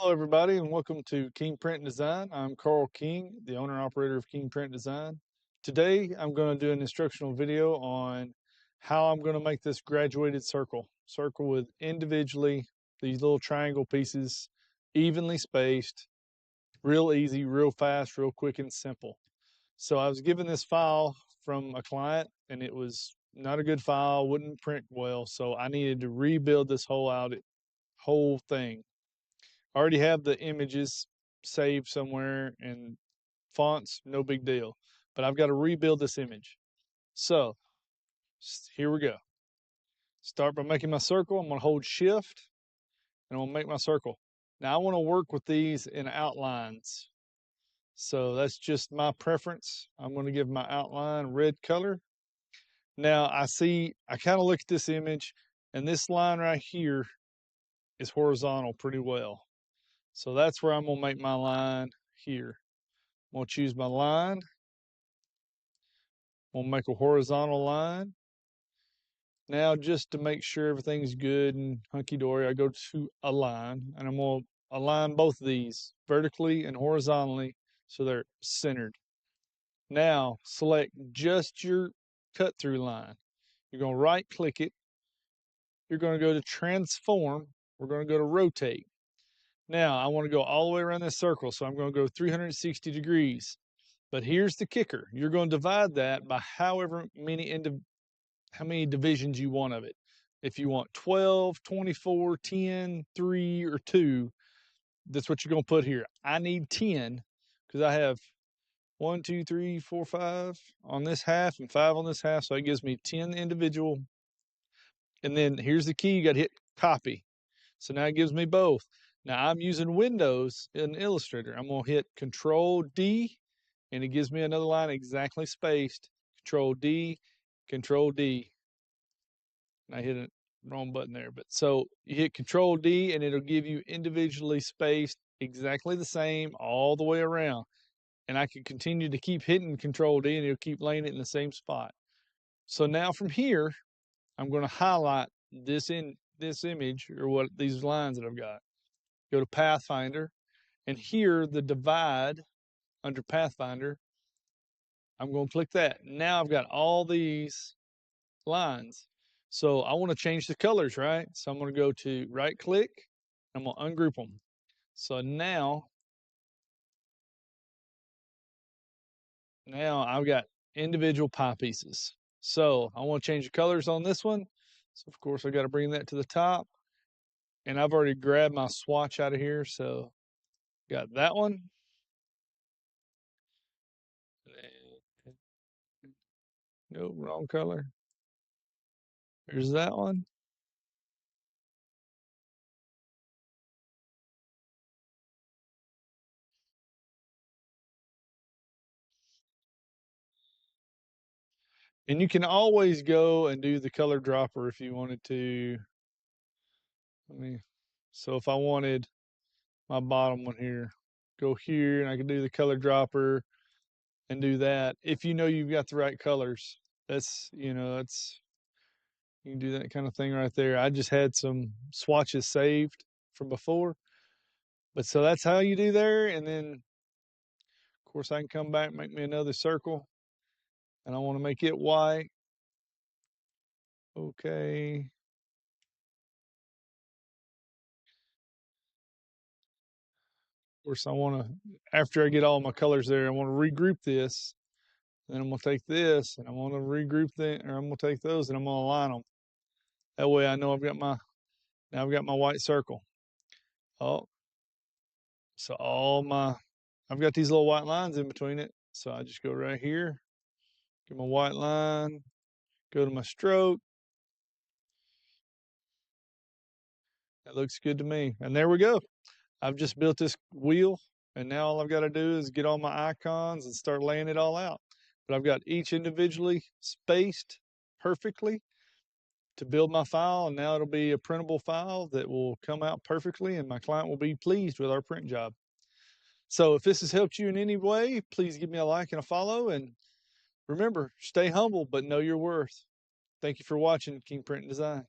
Hello, everybody, and welcome to King Print Design. I'm Carl King, the owner and operator of King Print Design. Today, I'm going to do an instructional video on how I'm going to make this graduated circle with individually these little triangle pieces, evenly spaced, real easy, real fast, real quick, and simple. So I was given this file from a client, and it was not a good file, wouldn't print well, so I needed to rebuild this whole thing. I already have the images saved somewhere and fonts, no big deal. But I've got to rebuild this image. So here we go. Start by making my circle. I'm going to hold shift and I'm going to make my circle. Now I want to work with these in outlines. So that's just my preference. I'm going to give my outline red color. Now I kind of look at this image and this line right here is horizontal pretty well. So that's where I'm going to make my line here. I'm going to choose my line. I'm going to make a horizontal line. Now, just to make sure everything's good and hunky-dory, I go to align, and I'm going to align both of these vertically and horizontally so they're centered. Now, select just your cut-through line. You're going to right-click it. You're going to go to transform. We're going to go to rotate. Now, I want to go all the way around this circle, so I'm going to go 360 degrees. But here's the kicker. You're going to divide that by however many divisions you want of it. If you want 12, 24, 10, 3, or 2, that's what you're going to put here. I need 10 because I have 1, 2, 3, 4, 5 on this half and 5 on this half. So it gives me 10 individual. And then here's the key. You got to hit copy. So now it gives me both. Now I'm using Windows in Illustrator. I'm going to hit Control D and it gives me another line exactly spaced. Control D, Control D. I hit a wrong button there, but so you hit Control D and it'll give you individually spaced exactly the same all the way around. And I can continue to keep hitting Control D and it'll keep laying it in the same spot. So now from here, I'm going to highlight this image or what these lines that I've got. Go to Pathfinder, and here the divide under Pathfinder, I'm going to click that. Now I've got all these lines. So I want to change the colors, right? So I'm going to go to right click. I'm going to ungroup them. So now I've got individual pie pieces. So I want to change the colors on this one. So of course I got to bring that to the top. And I've already grabbed my swatch out of here. So got that one. No, wrong color. There's that one. And you can always go and do the color dropper if you wanted to. So if I wanted my bottom one here, go here and I can do the color dropper and do that. If you know you've got the right colors, you can do that kind of thing right there. I just had some swatches saved from before, but so that's how you do there. And then of course I can come back, make me another circle and I want to make it white. Okay. Of course I want to, after I get all my colors there, I want to regroup this. Then I'm gonna take this and I want to regroup them, or I'm gonna take those and I'm gonna align them. That way I know I've got my white circle. Oh, so I've got these little white lines in between it. So I just go right here, get my white line, go to my stroke. That looks good to me. And there we go. I've just built this wheel and now all I've got to do is get all my icons and start laying it all out. But I've got each individually spaced perfectly to build my file, and now it'll be a printable file that will come out perfectly and my client will be pleased with our print job. So if this has helped you in any way, please give me a like and a follow, and remember, stay humble but know your worth. Thank you for watching King Print Design.